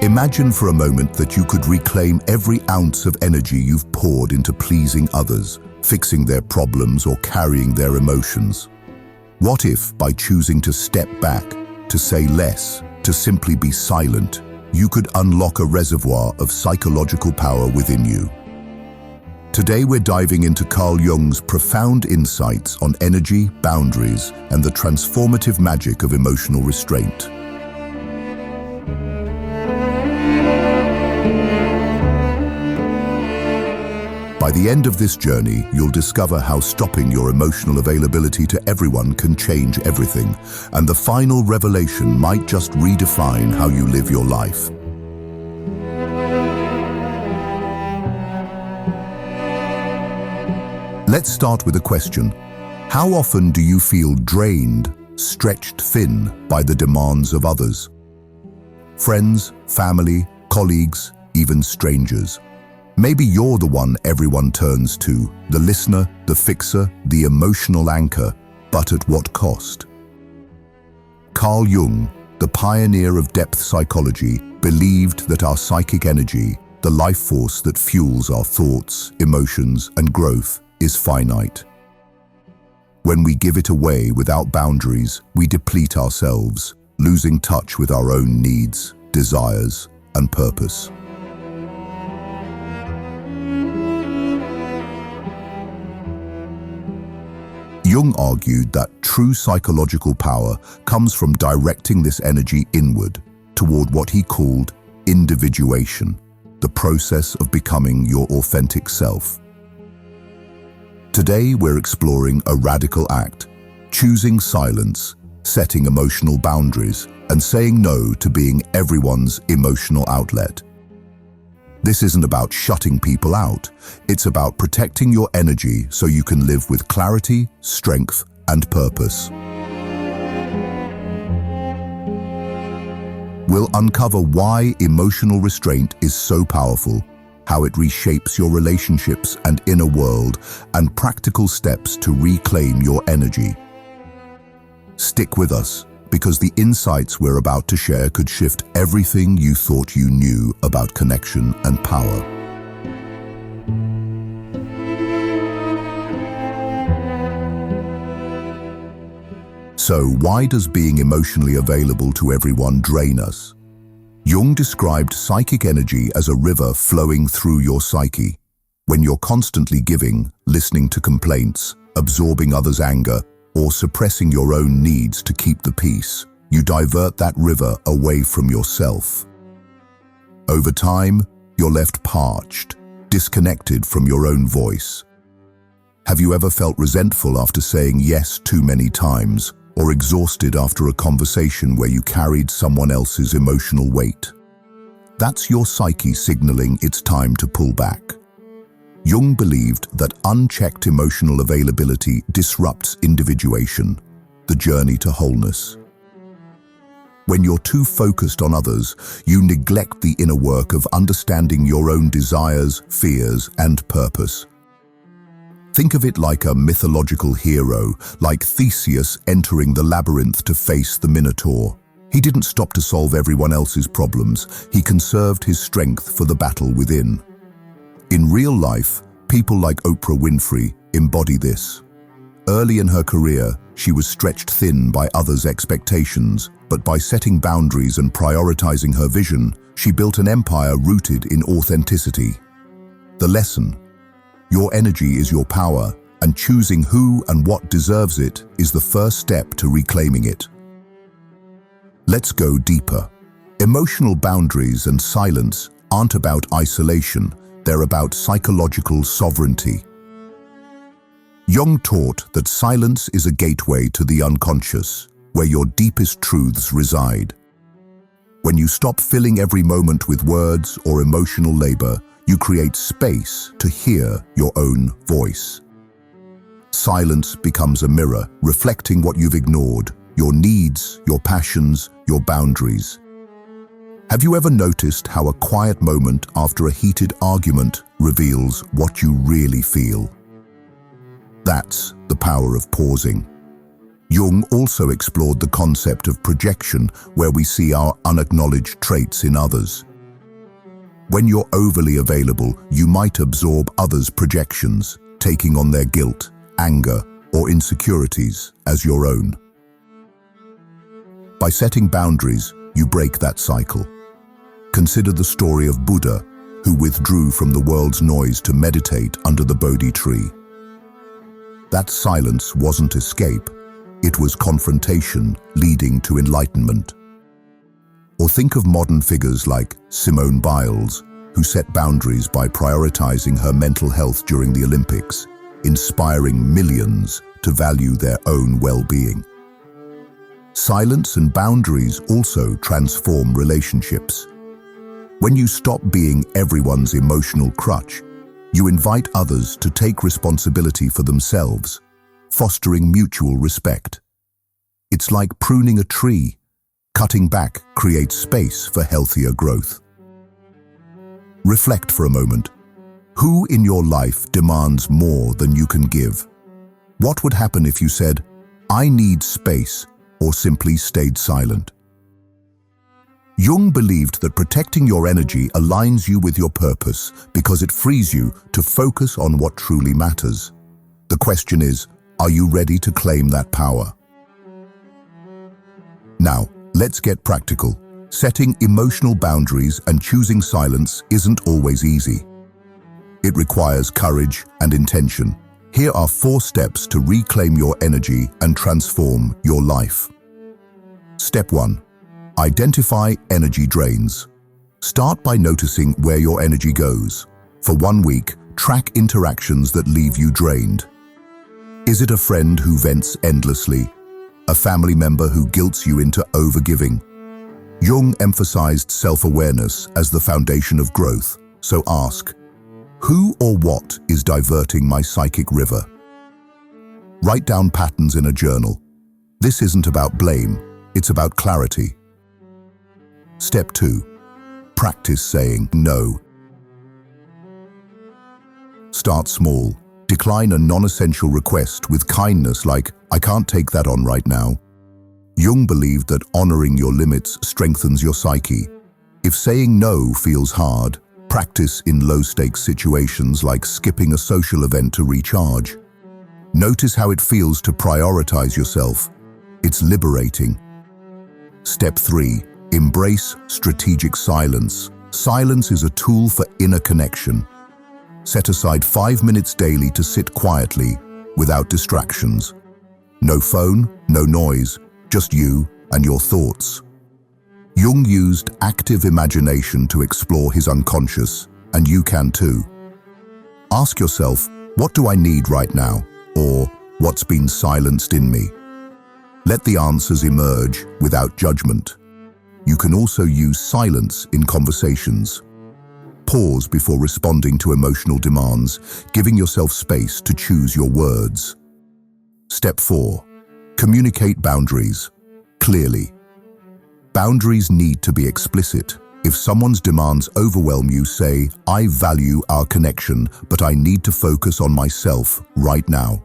Imagine for a moment that you could reclaim every ounce of energy you've poured into pleasing others, fixing their problems or carrying their emotions. What if, by choosing to step back, to say less, to simply be silent, you could unlock a reservoir of psychological power within you? Today we're diving into Carl Jung's profound insights on energy, boundaries, and the transformative magic of emotional restraint. By the end of this journey, you'll discover how stopping your emotional availability to everyone can change everything, and the final revelation might just redefine how you live your life. Let's start with a question. How often do you feel drained, stretched thin by the demands of others? Friends, family, colleagues, even strangers. Maybe you're the one everyone turns to, the listener, the fixer, the emotional anchor, but at what cost? Carl Jung, the pioneer of depth psychology, believed that our psychic energy, the life force that fuels our thoughts, emotions, and growth, is finite. When we give it away without boundaries, we deplete ourselves, losing touch with our own needs, desires, and purpose. Jung argued that true psychological power comes from directing this energy inward toward what he called individuation, the process of becoming your authentic self. Today we're exploring a radical act, choosing silence, setting emotional boundaries, and saying no to being everyone's emotional outlet. This isn't about shutting people out, it's about protecting your energy so you can live with clarity, strength, and purpose. We'll uncover why emotional restraint is so powerful, how it reshapes your relationships and inner world, and practical steps to reclaim your energy. Stick with us, because the insights we're about to share could shift everything you thought you knew about connection and power. So, why does being emotionally available to everyone drain us? Jung described psychic energy as a river flowing through your psyche. When you're constantly giving, listening to complaints, absorbing others' anger, or suppressing your own needs to keep the peace, you divert that river away from yourself. Over time, you're left parched, disconnected from your own voice. Have you ever felt resentful after saying yes too many times, or exhausted after a conversation where you carried someone else's emotional weight? That's your psyche signaling it's time to pull back. Jung believed that unchecked emotional availability disrupts individuation, the journey to wholeness. When you're too focused on others, you neglect the inner work of understanding your own desires, fears, and purpose. Think of it like a mythological hero, like Theseus entering the labyrinth to face the Minotaur. He didn't stop to solve everyone else's problems, he conserved his strength for the battle within. In real life, people like Oprah Winfrey embody this. Early in her career, she was stretched thin by others' expectations, but by setting boundaries and prioritizing her vision, she built an empire rooted in authenticity. The lesson: your energy is your power, and choosing who and what deserves it is the first step to reclaiming it. Let's go deeper. Emotional boundaries and silence aren't about isolation, they're about psychological sovereignty. Jung taught that silence is a gateway to the unconscious, where your deepest truths reside. When you stop filling every moment with words or emotional labor, you create space to hear your own voice. Silence becomes a mirror, reflecting what you've ignored, your needs, your passions, your boundaries. Have you ever noticed how a quiet moment after a heated argument reveals what you really feel? That's the power of pausing. Jung also explored the concept of projection, where we see our unacknowledged traits in others. When you're overly available, you might absorb others' projections, taking on their guilt, anger, or insecurities as your own. By setting boundaries, you break that cycle. Consider the story of Buddha, who withdrew from the world's noise to meditate under the Bodhi tree. That silence wasn't escape, it was confrontation leading to enlightenment. Or think of modern figures like Simone Biles, who set boundaries by prioritizing her mental health during the Olympics, inspiring millions to value their own well-being. Silence and boundaries also transform relationships. When you stop being everyone's emotional crutch, you invite others to take responsibility for themselves, fostering mutual respect. It's like pruning a tree. Cutting back creates space for healthier growth. Reflect for a moment. Who in your life demands more than you can give? What would happen if you said, "I need space," or simply stayed silent? Jung believed that protecting your energy aligns you with your purpose because it frees you to focus on what truly matters. The question is, are you ready to claim that power? Now, let's get practical. Setting emotional boundaries and choosing silence isn't always easy. It requires courage and intention. Here are 4 steps to reclaim your energy and transform your life. Step 1. Identify energy drains. Start by noticing where your energy goes. For 1 week, track interactions that leave you drained. Is it a friend who vents endlessly? A family member who guilts you into overgiving? Jung emphasized self-awareness as the foundation of growth, so ask, who or what is diverting my psychic river? Write down patterns in a journal. This isn't about blame, it's about clarity. Step 2. Practice saying no. Start small. Decline a non-essential request with kindness like, "I can't take that on right now." Jung believed that honoring your limits strengthens your psyche. If saying no feels hard, practice in low-stakes situations like skipping a social event to recharge. Notice how it feels to prioritize yourself. It's liberating. Step 3. Embrace strategic silence. Silence is a tool for inner connection. Set aside 5 minutes daily to sit quietly, without distractions. No phone, no noise, just you and your thoughts. Jung used active imagination to explore his unconscious, and you can too. Ask yourself, what do I need right now? Or, what's been silenced in me? Let the answers emerge without judgment. You can also use silence in conversations. Pause before responding to emotional demands, giving yourself space to choose your words. Step 4. Communicate boundaries clearly. Boundaries need to be explicit. If someone's demands overwhelm you, say, "I value our connection, but I need to focus on myself right now."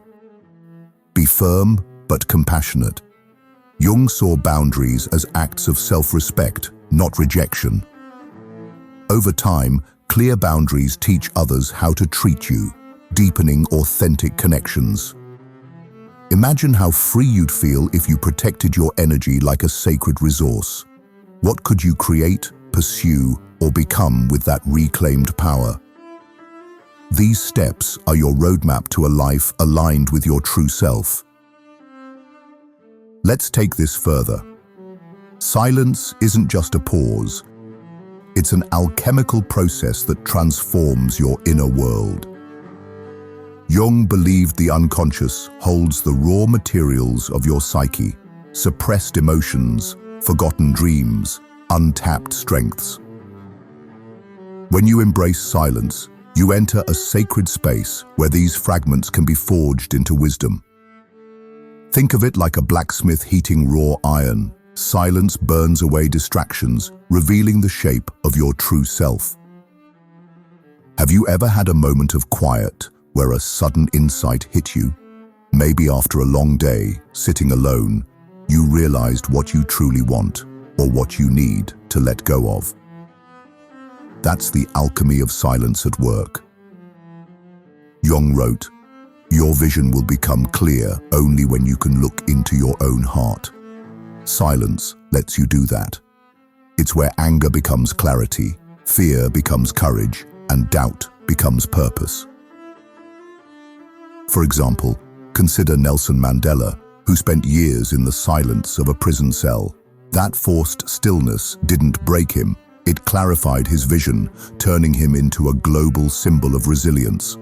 Be firm but compassionate. Jung saw boundaries as acts of self-respect, not rejection. Over time, clear boundaries teach others how to treat you, deepening authentic connections. Imagine how free you'd feel if you protected your energy like a sacred resource. What could you create, pursue, or become with that reclaimed power? These steps are your roadmap to a life aligned with your true self. Let's take this further. Silence isn't just a pause. It's an alchemical process that transforms your inner world. Jung believed the unconscious holds the raw materials of your psyche, suppressed emotions, forgotten dreams, untapped strengths. When you embrace silence, you enter a sacred space where these fragments can be forged into wisdom. Think of it like a blacksmith heating raw iron. Silence burns away distractions, revealing the shape of your true self. Have you ever had a moment of quiet where a sudden insight hit you? Maybe after a long day, sitting alone, you realized what you truly want or what you need to let go of. That's the alchemy of silence at work. Jung wrote, "Your vision will become clear only when you can look into your own heart." Silence lets you do that. It's where anger becomes clarity, fear becomes courage, and doubt becomes purpose. For example, consider Nelson Mandela, who spent years in the silence of a prison cell. That forced stillness didn't break him, it clarified his vision, turning him into a global symbol of resilience.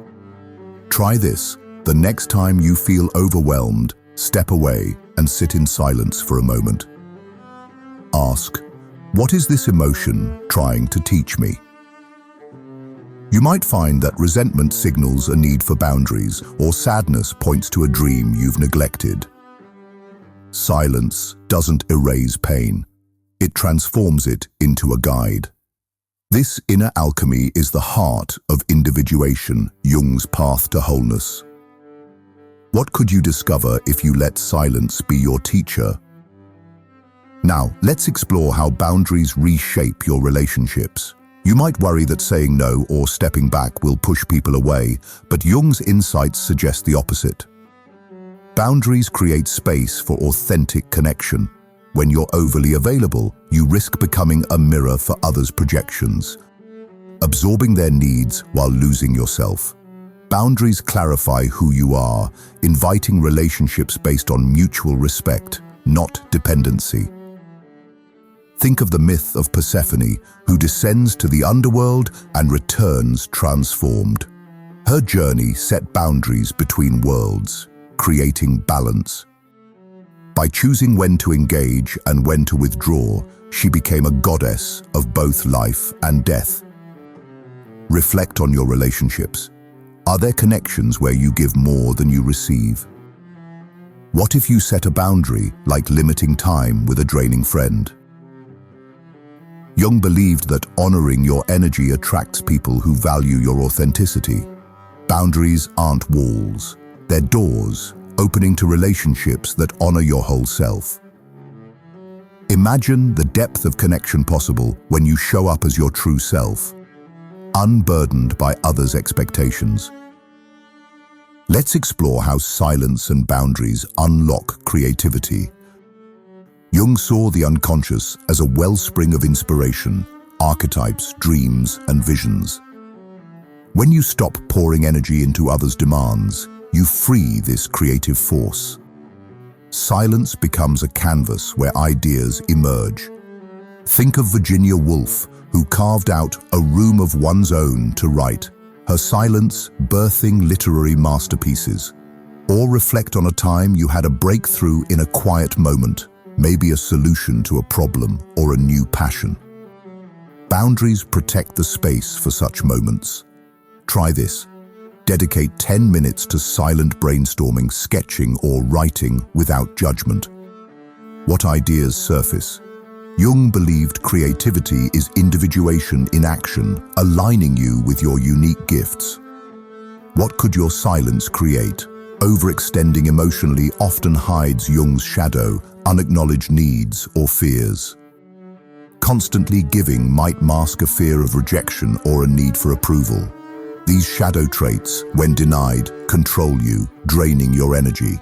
Try this. The next time you feel overwhelmed, step away and sit in silence for a moment. Ask, what is this emotion trying to teach me? You might find that resentment signals a need for boundaries, or sadness points to a dream you've neglected. Silence doesn't erase pain. It transforms it into a guide. This inner alchemy is the heart of individuation, Jung's path to wholeness. What could you discover if you let silence be your teacher? Now, let's explore how boundaries reshape your relationships. You might worry that saying no or stepping back will push people away, but Jung's insights suggest the opposite. Boundaries create space for authentic connection. When you're overly available, you risk becoming a mirror for others' projections, absorbing their needs while losing yourself. Boundaries clarify who you are, inviting relationships based on mutual respect, not dependency. Think of the myth of Persephone, who descends to the underworld and returns transformed. Her journey set boundaries between worlds, creating balance. By choosing when to engage and when to withdraw, she became a goddess of both life and death. Reflect on your relationships. Are there connections where you give more than you receive? What if you set a boundary, like limiting time with a draining friend? Jung believed that honoring your energy attracts people who value your authenticity. Boundaries aren't walls, they're doors, opening to relationships that honor your whole self. Imagine the depth of connection possible when you show up as your true self, unburdened by others' expectations. Let's explore how silence and boundaries unlock creativity. Jung saw the unconscious as a wellspring of inspiration, archetypes, dreams, and visions. When you stop pouring energy into others' demands, you free this creative force. Silence becomes a canvas where ideas emerge. Think of Virginia Woolf, who carved out a room of one's own to write, her silence birthing literary masterpieces. Or reflect on a time you had a breakthrough in a quiet moment, maybe a solution to a problem or a new passion. Boundaries protect the space for such moments. Try this. Dedicate 10 minutes to silent brainstorming, sketching, or writing without judgment. What ideas surface? Jung believed creativity is individuation in action, aligning you with your unique gifts. What could your silence create? Overextending emotionally often hides Jung's shadow, unacknowledged needs or fears. Constantly giving might mask a fear of rejection or a need for approval. These shadow traits, when denied, control you, draining your energy.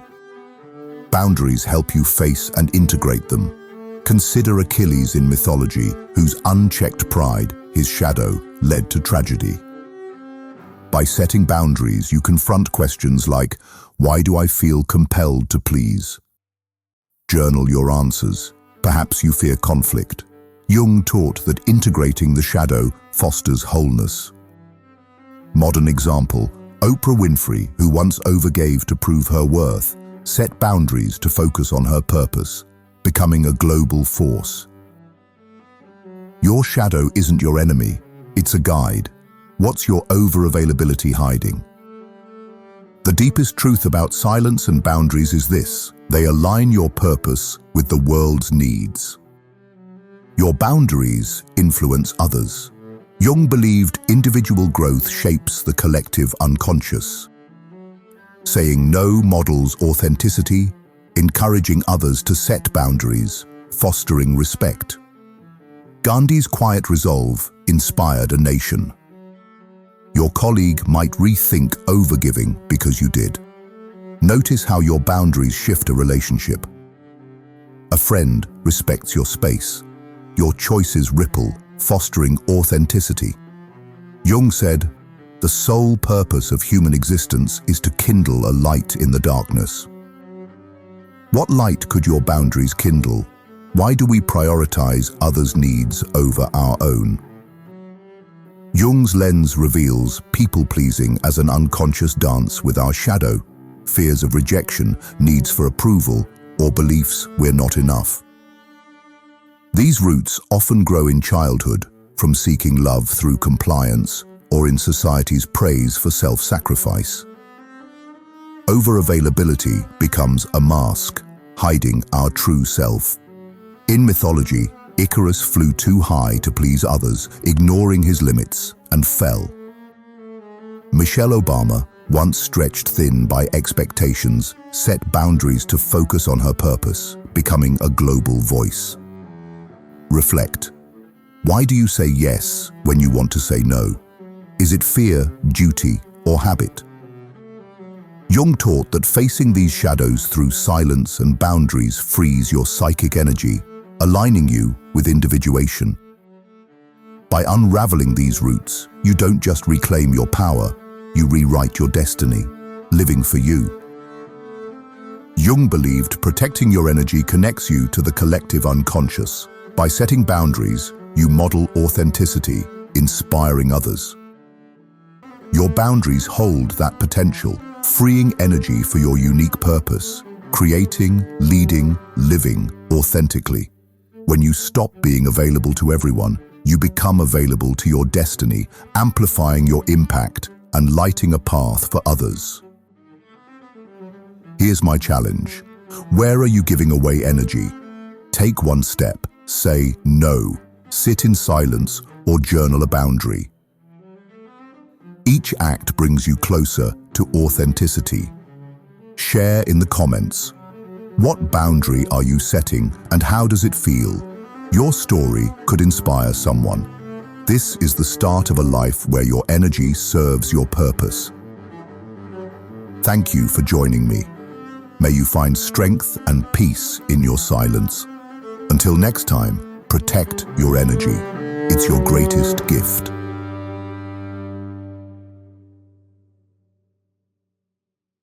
Boundaries help you face and integrate them. Consider Achilles in mythology, whose unchecked pride, his shadow, led to tragedy. By setting boundaries, you confront questions like, why do I feel compelled to please? Journal your answers. Perhaps you fear conflict. Jung taught that integrating the shadow fosters wholeness. Modern example, Oprah Winfrey, who once overgave to prove her worth, set boundaries to focus on her purpose, becoming a global force. Your shadow isn't your enemy, it's a guide. What's your over-availability hiding? The deepest truth about silence and boundaries is this: they align your purpose with the world's needs. Your boundaries influence others. Jung believed individual growth shapes the collective unconscious. Saying no models authenticity, encouraging others to set boundaries, fostering respect. Gandhi's quiet resolve inspired a nation. Your colleague might rethink overgiving because you did. Notice how your boundaries shift a relationship. A friend respects your space. Your choices ripple, fostering authenticity. Jung said, "The sole purpose of human existence is to kindle a light in the darkness." What light could your boundaries kindle? Why do we prioritize others' needs over our own? Jung's lens reveals people-pleasing as an unconscious dance with our shadow, fears of rejection, needs for approval, or beliefs we're not enough. These roots often grow in childhood, from seeking love through compliance, or in society's praise for self-sacrifice. Over-availability becomes a mask, hiding our true self. In mythology, Icarus flew too high to please others, ignoring his limits, and fell. Michelle Obama, once stretched thin by expectations, set boundaries to focus on her purpose, becoming a global voice. Reflect. Why do you say yes when you want to say no? Is it fear, duty, or habit? Jung taught that facing these shadows through silence and boundaries frees your psychic energy, aligning you with individuation. By unraveling these roots, you don't just reclaim your power, you rewrite your destiny, living for you. Jung believed protecting your energy connects you to the collective unconscious. By setting boundaries, you model authenticity, inspiring others. Your boundaries hold that potential, freeing energy for your unique purpose, creating, leading, living authentically. When you stop being available to everyone, you become available to your destiny, amplifying your impact and lighting a path for others. Here's my challenge. Where are you giving away energy? Take one step, say no, sit in silence, or journal a boundary. Each act brings you closer to authenticity. Share in the comments. What boundary are you setting and how does it feel? Your story could inspire someone. This is the start of a life where your energy serves your purpose. Thank you for joining me. May you find strength and peace in your silence. Until next time, protect your energy. It's your greatest gift.